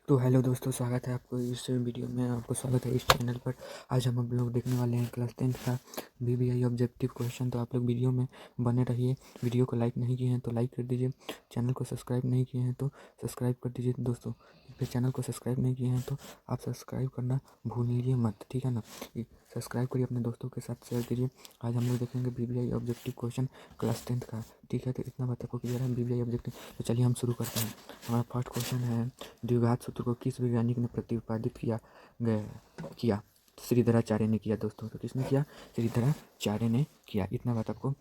तो हेलो दोस्तों, स्वागत है आपको इस वीडियो में। आपको स्वागत है इस चैनल पर। आज हम लोग देखने वाले हैं क्लास 10th का बीबीआई ऑब्जेक्टिव क्वेश्चन। तो आप लोग वीडियो में बने रहिए। वीडियो को लाइक नहीं किए हैं तो लाइक कर दीजिए। चैनल को सब्सक्राइब नहीं किए हैं तो सब्सक्राइब कर दीजिए दोस्तों। फिर चैनल को सब्सक्राइब नहीं किए हैं तो आप सब्सक्राइब करना भूलिए मत, ठीक है ना। सब्सक्राइब करिए, अपने दोस्तों के साथ शेयर कीजिए। आज हम लोग देखेंगे BBI objective question class 10th का, ठीक है। तो इतना बात आपको क्लियर है बीबीआई ऑब्जेक्टिव। तो चलिए हम शुरू करते हैं। हमारा फर्स्ट क्वेश्चन है, द्विघात सूत्र को किस वैज्ञानिक ने प्रतिपादित किया? श्रीधराचार्य ने किया दोस्तों। तो किसने किया? श्रीधराचार्य ने किया। इतना बात आपको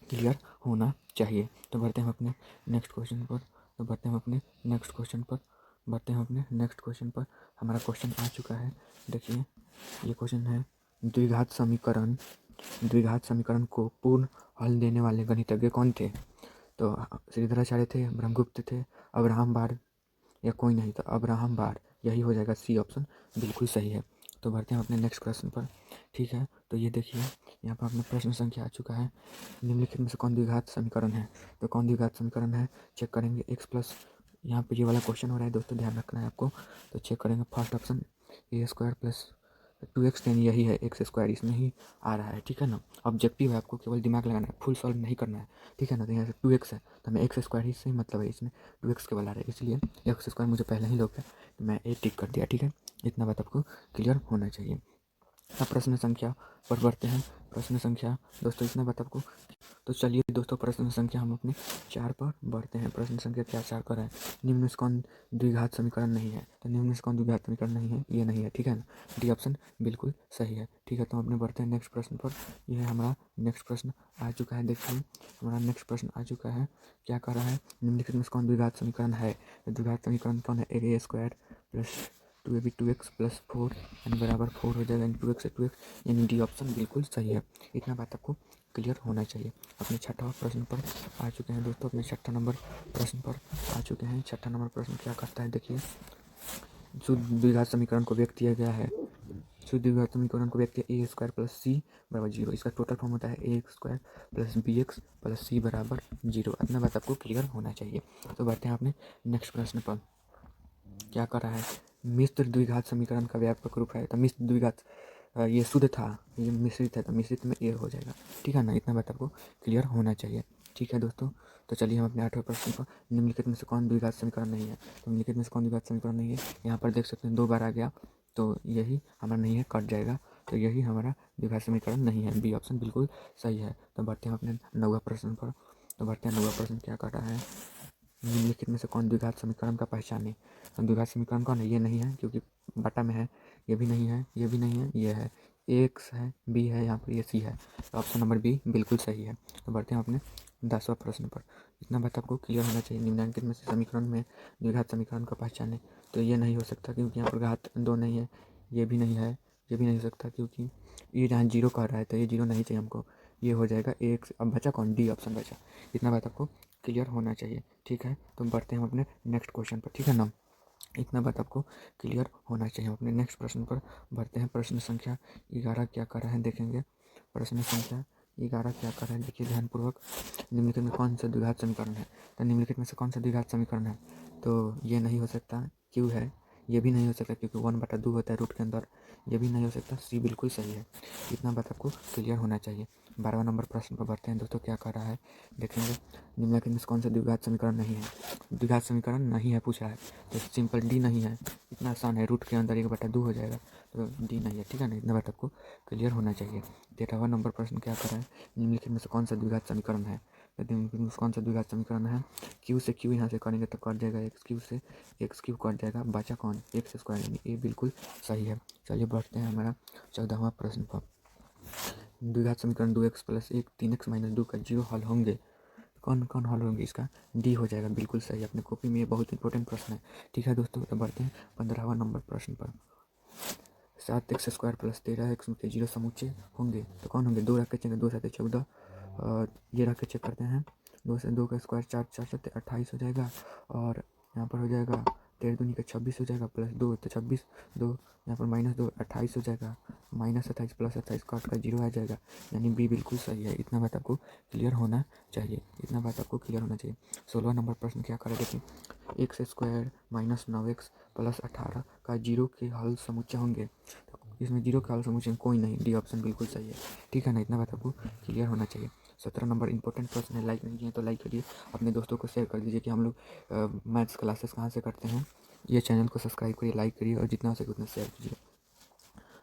क्लियर होना चाहिए। तो बढ़ते हैं अपने नेक्स्ट क्वेश्चन पर। हमारा क्वेश्चन आ चुका है। देखिए, ये क्वेश्चन है, द्विघात समीकरण को पूर्ण हल देने वाले गणितज्ञ कौन थे? तो श्रीधराचार्य थे, ब्रह्मगुप्त थे, अब्राहम बार या कोई नहीं। तो अब्राहम बार, यही हो जाएगा, सी ऑप्शन बिल्कुल सही है। तो बढ़ते हैं अपने नेक्स्ट प्रश्न पर, ठीक है। तो ये देखिए, यहाँ पर अपना प्रश्न संख्या आ चुका है, निम्नलिखित में से कौन द्विघात समीकरण है? तो कौन द्विघात समीकरण है चेक करेंगे। एक्स प्लस, यहाँ पे ये वाला क्वेश्चन हो रहा है दोस्तों, ध्यान रखना है आपको। तो चेक करेंगे फर्स्ट ऑप्शन, ए स्क्वायर प्लस 2x, यानी यही है एक्स स्क्वायर, इसमें ही आ रहा है, ठीक है ना। ऑब्जेक्टिव है, आपको केवल दिमाग लगाना है, फुल सॉल्व नहीं करना है, ठीक है ना। तो यहाँ से 2x है तो हमें एक्स स्क्वायर ही से ही मतलब है, इसमें 2x केवल आ रहा है, इसलिए एक्स स्क्वायर मुझे पहले ही लोग है तो मैं ए टिक कर दिया, ठीक है। इतना बात आपको क्लियर होना चाहिए। अब प्रश्न संख्या पर बढ़ते हैं। प्रश्न संख्या दोस्तों, इतना बात आपको। तो चलिए दोस्तों, प्रश्न संख्या हम अपने 4 पर बढ़ते हैं। प्रश्न संख्या क्या 4 पर है, निम्न में से कौन द्विघात समीकरण नहीं है? तो निम्न में से कौन द्विघात समीकरण नहीं है? ये नहीं है, ठीक है ना। डी ऑप्शन बिल्कुल सही है, ठीक है। तो हम अपने बढ़ते हैं नेक्स्ट प्रश्न पर। यह है हमारा नेक्स्ट प्रश्न आ चुका है। देखिए, हमारा नेक्स्ट प्रश्न आ चुका है, क्या कर रहा है, निम्नलिखित में से कौन द्विघात समीकरण है? द्विघात समीकरण कौन है? A square plus 2ab 2x plus 4 यानी बराबर 4 हो जाएगा, यानी 2x से 2x, यानी डी ऑप्शन बिल्कुल सही है। इतना बात आपको क्लियर होना चाहिए। अपने छठा प्रश्न पर आ चुके हैं दोस्तों। अपने छठा नंबर प्रश्न पर आ चुके हैं। छठा नंबर प्रश्न क्या करता है, देखिए, शुद्ध द्विघात समीकरण को व्यक्त किया गया है। शुद्ध द्विघात समीकरण को व्यक्त किया, ए स्क्वायर प्लस सी बराबर 0। इसका टोटल फॉर्म होता है A square plus B X plus C बराबर 0। इतना बात आपको क्लियर होना चाहिए। तो बढ़ते हैं अपने नेक्स्ट प्रश्न पर। क्या कर रहा है, मिश्र द्विघात समीकरण का व्यापक रूप है। तो मिश्र द्विघात, ये शुद्ध था, ये मिश्रित है, तो मिश्रित में ये हो जाएगा, ठीक है ना। इतना बात आपको क्लियर होना चाहिए, ठीक है दोस्तों। तो चलिए हम अपने 8वें प्रश्न पर, निम्नलिखित में से कौन द्विघात समीकरण नहीं है? तो निम्नलिखित में से कौन द्विघात समीकरण नहीं है? यहाँ पर देख सकते हैं 2 बार आ गया, तो यही हमारा नहीं है, कट जाएगा। तो यही हमारा द्विघात समीकरण नहीं है, बी ऑप्शन बिल्कुल सही है। तो बढ़ते हैं अपने 9वें प्रश्न पर। तो बढ़ते हैं 9वां प्रश्न क्या कर रहा है, निम्नलिखित में से कौन द्विघात समीकरण का पहचाने? द्विघात समीकरण कौन है? ये नहीं है क्योंकि बटा में है, ये भी नहीं है, ये भी नहीं है, ये है, एक्स है, बी है, यहाँ पर ये सी है। तो ऑप्शन नंबर बी बिल्कुल सही है। तो बढ़ते हैं अपने 10वां प्रश्न पर। इतना बात आपको क्लियर होना चाहिए, निम्नलिखित में से समीकरण में द्विघात समीकरण का पहचाने। तो ये नहीं हो सकता क्योंकि यहाँ पर घात 2 नहीं है, ये भी नहीं है, ये भी नहीं हो सकता क्योंकि ये जहाँ 0 कह रहा है तो ये 0 नहीं चाहिए हमको, ये हो जाएगा एक। अब बचा कौन? डी ऑप्शन बचा। इतना बात आपको क्लियर होना चाहिए, ठीक है। तो बढ़ते हैं अपने नेक्स्ट क्वेश्चन पर, ठीक है ना। इतना बात आपको क्लियर होना चाहिए। अपने नेक्स्ट प्रश्न पर बढ़ते हैं। प्रश्न संख्या 11 क्या कर रहे हैं, देखेंगे। प्रश्न संख्या 11 क्या कर रहे हैं, देखिए ध्यानपूर्वक। निम्नलिखित में कौन सा द्विघात समीकरण है? तो निम्नलिखित में से कौन सा द्विघात समीकरण है? तो ये नहीं हो सकता, क्यों है, ये भी नहीं हो सकता क्योंकि 1/2 होता है रूट के अंदर, ये भी नहीं हो सकता, सी बिल्कुल सही है। इतना बात आपको क्लियर होना चाहिए। 12वां नंबर प्रश्न पर बढ़ते हैं दोस्तों। क्या कर रहा है, देखेंगे। निम्नलिखित में से कौन सा द्विघात समीकरण नहीं है? द्विघात समीकरण नहीं है पूछा है, तो सिंपल डी नहीं है। इतना आसान है, रूट के अंदर 1/2 हो जाएगा, तो डी नहीं है, ठीक है ना। इतना बात आपको क्लियर होना चाहिए। 13वां नंबर प्रश्न क्या कर रहा है, निम्नलिखित में से कौन सा द्विघात समीकरण है? यदि निम्नलिखित में से कौन सा द्विघात समीकरण है? क्यू से क्यू यहाँ से करेंगे तो कट जाएगा, एक्स क्यू से एक्स क्यू कट जाएगा, बचा कौन? एक्स स्क्वायर, यानी ए बिल्कुल सही है। चलिए बढ़ते हैं हमारा 14वां प्रश्न पर। द्विघात समीकरण 2x प्लस 1 3x माइनस 2 का 0 हल होंगे? कौन कौन हल होंगे? इसका डी हो जाएगा, बिल्कुल सही। अपने कॉपी में ये बहुत इंपॉर्टेंट प्रश्न है, ठीक है दोस्तों। तो बढ़ते हैं 15वां नंबर प्रश्न पर। 7x स्क्वायर प्लस 13x के 0 समूचे होंगे? तो कौन होंगे? 2 रख के चेक, 2 7 14, और ये रख के चेक करते हैं। 2 से 2 का स्क्वायर 4 4 7 28 हो जाएगा, और यहाँ पर हो जाएगा 13 दूनी का 26 हो जाएगा, प्लस 2 तो 26, 2 यहाँ पर माइनस 2 28 हो जाएगा, माइनस 27 प्लस 27 काट का 0 आ जाएगा, यानी बी बिल्कुल सही है। इतना बात आपको क्लियर होना चाहिए, इतना बात आपको क्लियर होना चाहिए। 16वां नंबर प्रश्न क्या करें, देखिए। X square minus 9x plus 18 का जीरो के हल समुच्चय होंगे। तो इसमें जीरो का हल समुच्चय कोई नहीं, डी ऑप्शन बिल्कुल सही है। ठीक है ना, इतना बात आपको क्लियर होना चाहिए। 17 नंबर इंपॉर्टेंट प्रश्न है, लाइक नहीं किए तो लाइक करिए, अपने दोस्तों को शेयर कर दीजिए कि हम लोग मैथ्स क्लासेस कहाँ से करते हैं। ये चैनल को सब्सक्राइब करिए, लाइक करिए और जितना हो सके उतना शेयर कीजिए।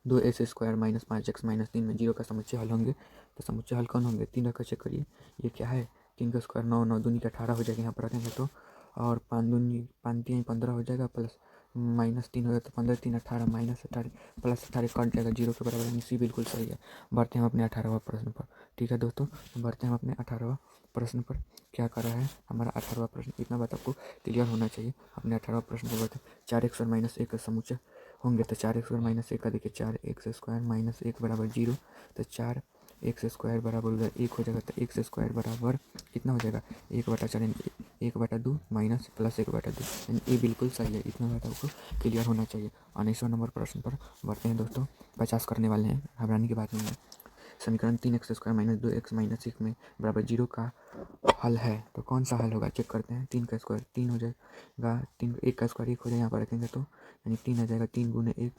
2x square minus 5x minus 3 में जीरो का समुच्चय हल होंगे। तो समुच्चय हल कौन होंगे, 3 रखकर चेक करिए। ये क्या है, 3 का स्क्वायर 9, 9 दूनी का 18 हो जाएगा यहाँ पर रखेंगे तो, और 5 3 15 हो जाएगा, प्लस माइनस 3 हो जाएगा तो 15 3 18 माइनस 18 प्लस 18 कट जाएगा, जीरो के बराबर, यानी सी बिल्कुल सही है। बढ़ते हैं हम अपने 18वां प्रश्न पर। ठीक है दोस्तों, बढ़ते हैं हम अपने 18वां प्रश्न पर। क्या कर रहा है हमारा 18वां प्रश्न, इतना बात आपको क्लियर होना चाहिए। अपने 18वां प्रश्न पर बढ़ते हैं। 4x और माइनस 1 का समुच्चय होंगे। तो 4x और माइनस 1 का देखिए, 4x स्क्वायर माइनस 1 बराबर 0। तो 4x स्क्वायर बराबर उधर 1 हो जाएगा, तो एक्स स्क्वायर बराबर कितना हो जाएगा, 1/4 1/2 माइनस प्लस 1/2, यानी ये बिल्कुल सही है। इतना बात आपको क्लियर होना चाहिए। 19वां नंबर प्रश्न पर बढ़ते हैं दोस्तों। 50 करने वाले हैं, घबराने की बात नहीं है। समीकरण 3x square minus 2x minus 1 में बराबर 0 का हल है। तो कौन सा हल होगा, चेक करते हैं। 3 का स्क्वायर 3 हो जाएगा, 3 1 का स्क्वायर 1 हो जाएगा, यहाँ पर रखेंगे तो यानी 3 आ जाएगा, 3 गुने 1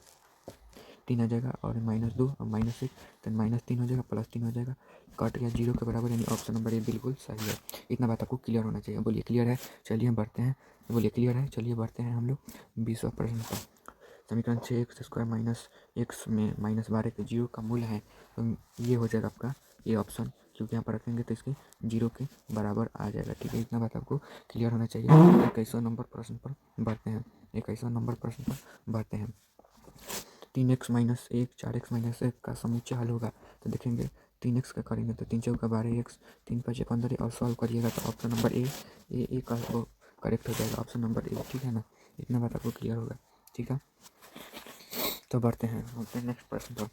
3 आ जाएगा, और माइनस 2 और माइनस 1 तो माइनस 3 हो जाएगा, प्लस 3 हो जाएगा, कट गया, जीरो के बराबर, यानी ऑप्शन नंबर ए बिल्कुल सही है। इतना बात आपको क्लियर होना चाहिए। बोलिए क्लियर है, चलिए बढ़ते हैं। बोलिए क्लियर है, चलिए बढ़ते हैं हम लोग 20वां प्रश्न पर। समीकरण 6x स्क्वायर माइनस एक्स में माइनस 12 के जीरो का मूल है। तो ये हो जाएगा आपका ये ऑप्शन, क्योंकि यहाँ पर रखेंगे तो इसके जीरो के बराबर आ जाएगा। ठीक है, इतना बात आपको क्लियर होना चाहिए। 21वां नंबर प्रश्न पर बढ़ते हैं। 21वां नंबर प्रश्न पर बढ़ते हैं। 3x माइनस 1 4x माइनस 1 का समुच्चय हल होगा। तो देखेंगे 3x का करेंगे तो 3 चौका 12x, 3 5 15 और सॉल्व करिएगा तो ऑप्शन नंबर ए का वो करेक्ट हो जाएगा, ऑप्शन नंबर ए। ठीक है ना, इतना बात आपको क्लियर होगा। ठीक है, तो बढ़ते हैं अपने नेक्स्ट प्रश्न पर।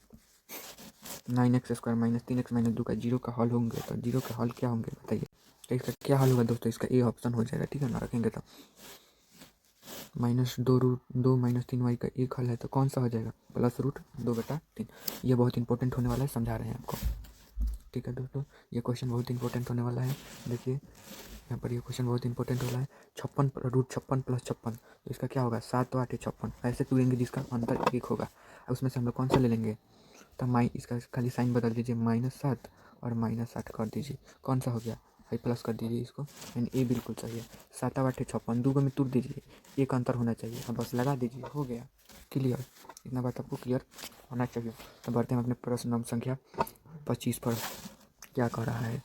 9x square minus 3x minus 2 का जीरो का हल होंगे। तो जीरो का हल क्या होंगे बताइए। तो इसका क्या हल होगा दोस्तों, इसका ए ऑप्शन हो जाएगा। ठीक है ना, रखेंगे तो -2√2 माइनस 3y का एक हल है। तो कौन सा हो जाएगा, +√2/3। ये बहुत इंपॉर्टेंट होने वाला है, समझा रहे हैं आपको। ठीक है दोस्तों, ये क्वेश्चन बहुत इंपॉर्टेंट होने वाला है। देखिए यहाँ पर ये क्वेश्चन बहुत इंपॉर्टेंट हो रहा है। 56 √56 + 56, तो इसका क्या होगा, 7 8 56, ऐसे टूरेंगे जिसका अंतर 1 होगा। उसमें से हम लोग कौन सा ले लेंगे, तो इसका खाली साइन बदल दीजिए, -7 और -8 कर दीजिए, कौन सा हो गया, भाई प्लस कर दीजिए इसको, यानी ए बिल्कुल सही है। 7 8 56, 2 में तोड़ दीजिए, एक अंतर होना चाहिए, अब बस लगा दीजिए, हो गया क्लियर। इतना बात आपको क्लियर होना चाहिए। तो बढ़ते हैं अपने प्रश्न नंबर संख्या 25 पर। क्या कह रहा है,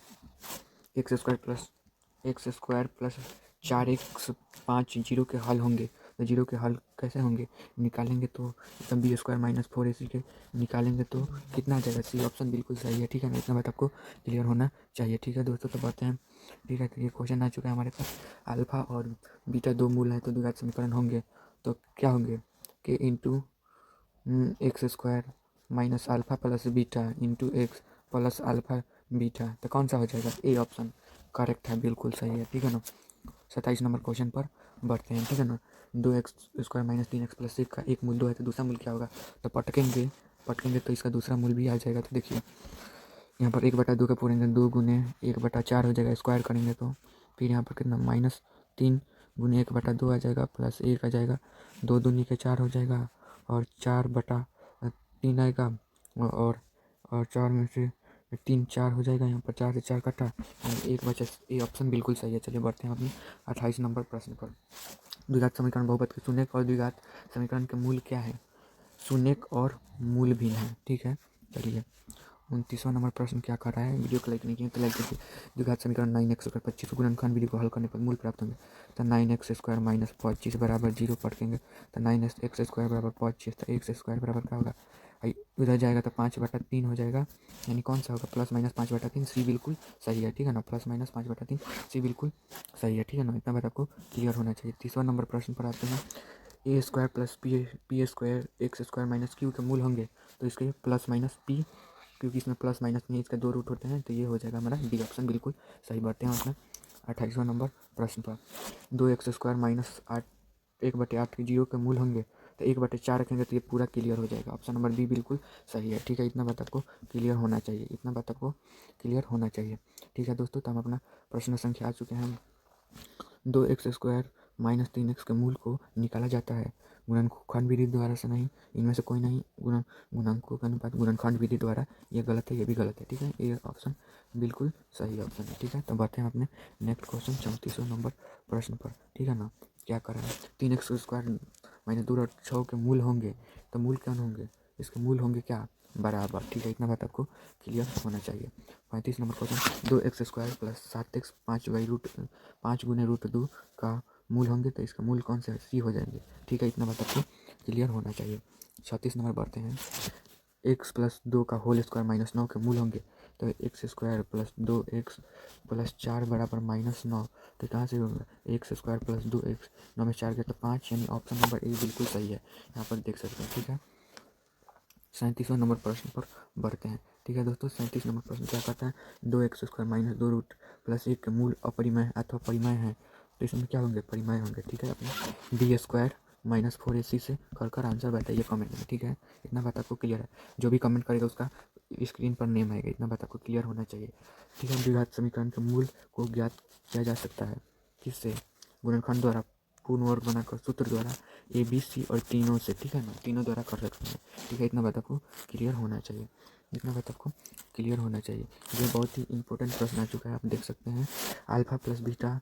x square plus 4x 5 zero के हल होंगे। तो जीरो के हल कैसे होंगे, निकालेंगे तो एकदम बी स्क्वायर माइनस 4ac के निकालेंगे तो कितना आ जाएगा, सी ऑप्शन बिल्कुल सही है। ठीक है ना, इतना बात आपको क्लियर होना चाहिए। ठीक है दोस्तों, तो बढ़ते हैं। ठीक है, तो ये क्वेश्चन आ चुका है हमारे पास। अल्फा और बीटा दो मूल हैं तो द्विघात समीकरण होंगे। तो क्या होंगे, के into x square minus alpha plus beta into x plus alpha beta. तो कौन सा हो जाएगा, ए ऑप्शन करेक्ट है, बिल्कुल सही है। ठीक है ना, 27 नंबर क्वेश्चन पर बढ़ते हैं। ठीक है ना, 2x square minus 3x plus 1 का एक मूल 2 है तो दूसरा मूल क्या होगा, तो पटकेंगे तो इसका दूसरा मूल भी आ जाएगा। तो देखिए यहाँ पर 1/2 का पूरेंगे, 2 गुने 1/4 हो जाएगा, स्क्वायर करेंगे तो फिर यहाँ पर कितना -3 गुने 1/2 आ जाएगा, प्लस 1 आ जाएगा, 2 दूनी के 4 हो जाएगा, और 4/3 आएगा, और 4 में से 3 4 हो जाएगा, यहाँ पर 4 से 4 कटा, एक बचा, ये ऑप्शन बिल्कुल सही है। चलिए बढ़ते हैं अपने 28 नंबर प्रश्न पर। द्विघात समीकरण बहुपद के शून्यक और द्विघात समीकरण के मूल क्या है, शून्यक और मूल भिन्न है। ठीक है, चलिए 29वां नंबर प्रश्न क्या कर रहा है, वीडियो को लाइक नहीं किया तो लाइक कीजिए। द्विघात समीकरण 9x स्क्वायर 25 गुणनखंड विधि को हल करने पर मूल प्राप्त होंगे। तो 9x स्क्वायर माइनस 25 बराबर 0 पटकेंगे तो 9x स्क्वायर बराबर 25, तो एक्स स्क्वायर बराबर क्या होगा, उधर जाएगा तो 5/3 हो जाएगा, यानी कौन सा होगा, +-5/3, सी बिल्कुल सही है। ठीक है ना, +-5/3 सी बिल्कुल सही है। ठीक है ना, इतना बात आपको क्लियर होना चाहिए। 30वां नंबर प्रश्न पर आते हैं। A square plus P square X square minus Q के मूल होंगे। तो इसके प्लस माइनस पी, क्योंकि इसमें प्लस माइनस नहीं, इसका 2 रूट होते हैं, तो ये हो जाएगा हमारा डी ऑप्शन बिल्कुल सही। बढ़ते हैं अपना 28वां नंबर प्रश्न पर। 2x स्क्वायर माइनस 8 1/8 के जीरो के मूल होंगे। तो 1/4 रखेंगे तो ये पूरा क्लियर हो जाएगा, ऑप्शन नंबर बी बिल्कुल सही है। ठीक है, इतना बात आपको क्लियर होना चाहिए, इतना बात आपको क्लियर होना चाहिए। ठीक है दोस्तों, तो हम अपना प्रश्न संख्या आ चुके हैं। 2x स्क्वायर -3x के मूल को निकाला जाता है गुणनखंड विधि द्वारा से नहीं, इनमें से कोई नहीं। गुणनकों के अनुपात गुणनखंड विधि द्वारा, ये गलत है, ये भी गलत है। ठीक है, ये ऑप्शन बिल्कुल सही ऑप्शन है। ठीक है, तो बढ़ते हैं अपने नेक्स्ट क्वेश्चन 34वां नंबर प्रश्न पर। ठीक है ना, क्या कर रहे हैं? 3x² -2 और 6 के मूल होंगे, तो मूल क्या होंगे? इसके मूल होंगे क्या? बराबर। ठीक है, इतना बात आपको क्लियर होना चाहिए। 35 नंबर क्वेश्चन, 2x² + 7x 5 गुने √2 का मूल होंगे, तो इसका मूल कौन से सी हो जाएंगे। ठीक है, इतना बात आपको क्लियर होना चाहिए। 36 नंबर बढ़ते हैं, x + 2 का होल स्क्वायर -9 के मूल होंगे, तो x² + 2x + 4 बराबर -9, तो कहाँ से होगा? x² + 2x, 9 में 4 गया तो 5, यानी ऑप्शन नंबर ए बिल्कुल सही है। यहाँ पर देख सकते हैं। ठीक है, 37वां नंबर प्रश्न पर बढ़ते हैं। ठीक है दोस्तों, 37 नंबर प्रश्न क्या कहता है? 2x² - 2 रूट + 1 के मूल अपरिमेय अथवा परिमेय है, तो इसमें क्या होंगे? परिमेय होंगे। ठीक है, अपने b² - 4ac से कर आंसर बताइए कमेंट में। ठीक है, इतना बात आपको क्लियर है। जो भी कमेंट करेगा उसका स्क्रीन पर नेम आएगा, इतना बात आपको क्लियर होना चाहिए। ठीक है, द्विघात समीकरण के मूल को ज्ञात किया जा सकता है किससे? गुणनखंड द्वारा, पूर्ण वर्ग बनाकर, सूत्र द्वारा, ए बी सी और तीनों से। ठीक है ना, तीनों द्वारा कर सकते हैं। ठीक है, इतना बात आपको क्लियर होना चाहिए। इतना बात आपको क्लियर होना चाहिए। ये बहुत ही इंपॉर्टेंट प्रश्न आ चुका है, आप देख सकते हैं। Alpha plus beta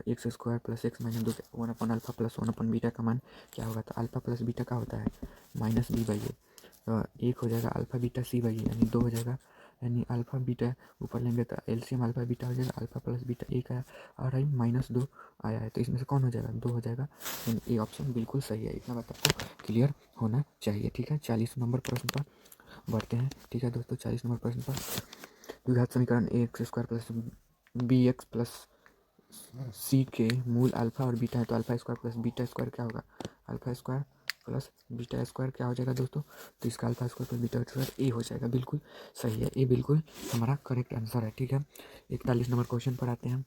x² + x - 2 1/α + 1/β का मान क्या होगा? तो अल्फा प्लस बीटा का होता है -b/a, एक हो जाएगा अल्फा बीटा c/a, यानी 2 हो जाएगा। यानी अल्फा बीटा ऊपर लेंगे तो एलसीएम अल्फा बीटा हो जाएगा। अल्फा प्लस बीटा एक आया और आई -2 आया है, तो इसमें से कौन हो जाएगा? 2 हो जाएगा। यानी ये ऑप्शन बिल्कुल सही है। इतना बात आपको क्लियर होना चाहिए। ठीक है, 40 नंबर प्रश्न पर बढ़ते हैं। ठीक है दोस्तों, 40 नंबर प्रश्न पर, द्विघात समीकरण ax² + bx + c के मूल अल्फा और बीटा है, तो α² + β² क्या होगा? α² + β² क्या हो जाएगा दोस्तों? तो इसका α² + β² ए हो जाएगा। बिल्कुल सही है, ये बिल्कुल हमारा करेक्ट आंसर है। ठीक है, 41 नंबर क्वेश्चन पर आते हैं।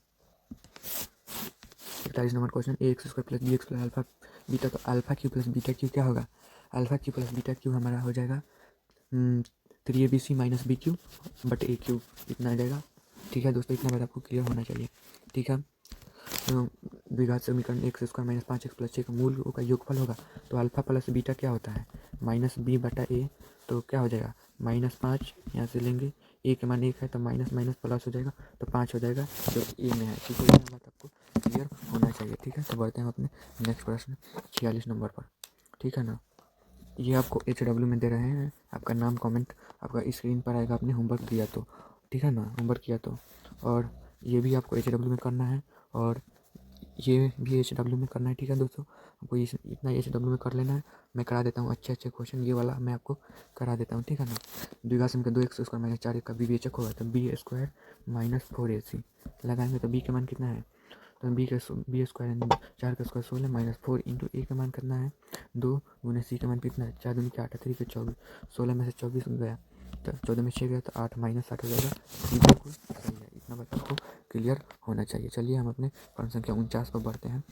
41 number question, ax² + bx + alpha beta, तो α³ + β³ क्या होगा? α³ + β³ हमारा हो जाएगा 3abc - b³ बटे a³, इतना आ जाएगा। ठीक है दोस्तों, इतना बात आपको क्लियर होना चाहिए। ठीक है, द्विघात समीकरण x² - 5x + 6 का मूल का योगफल होगा, तो अल्फा प्लस बीटा क्या होता है? -b/a, तो क्या हो जाएगा? -5 यहाँ से लेंगे, a के मान 1 है तो माइनस माइनस प्लस हो जाएगा, तो 5 हो जाएगा, जो ए में है। ठीक है, इतना बात आपको क्लियर होना चाहिए। ठीक है, तो बढ़ते हैं अपने नेक्स्ट प्रश्न 46 नंबर पर। ठीक है ना, ये आपको HW में दे रहे हैं, आपका नाम कमेंट आपका स्क्रीन पर आएगा, आपने होमवर्क दिया तो। ठीक है ना, होमवर्क किया तो, और ये भी आपको HW में करना है, और ये भी HW में करना है। ठीक है दोस्तों, आपको इतना HW में कर लेना है। मैं करा देता हूँ अच्छे क्वेश्चन, ये वाला मैं आपको करा देता हूँ। ठीक है ना, द्विघात समीकरण 2x² - 4 का विवेचक होगा, तो b² - 4ac लगाएंगे, तो b का मान कितना है? तो b² 4 का स्क्वायर 16 -4 इंटू a का मान कितना है? 2 गुने c का मान कितना है? 4 दूनी के 8, 3 के 24, 16 में से 24 गया तो 14 में 6 गया तो 8 -8 हो जाएगा। बिल्कुल सही है, इतना बात आपको क्लियर होना चाहिए। चलिए हम अपने प्रश्न संख्या 49 पर बढ़ते हैं।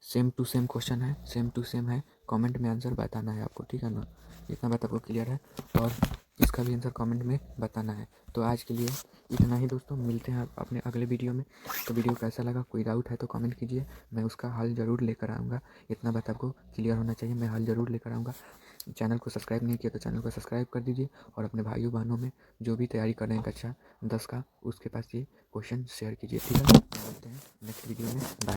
सेम टू सेम क्वेश्चन है, सेम टू सेम है, कमेंट में आंसर बताना है आपको। ठीक है ना, इतना बात आपको क्लियर है, और इसका भी आंसर कमेंट में बताना है। तो आज के लिए इतना ही दोस्तों, मिलते हैं अपने अगले वीडियो में। तो वीडियो कैसा लगा, कोई डाउट है तो कमेंट कीजिए, मैं उसका हल ज़रूर लेकर आऊँगा। इतना बात आपको क्लियर होना चाहिए, मैं हल ज़रूर लेकर आऊँगा। चैनल को सब्सक्राइब नहीं किया तो चैनल को सब्सक्राइब कर दीजिए, और अपने भाइयों बहनों में जो भी तैयारी कर रहे हैं कक्षा 10 का, उसके पास ये क्वेश्चन शेयर कीजिए। ठीक है, मिलते हैं नेक्स्ट वीडियो में। बाय।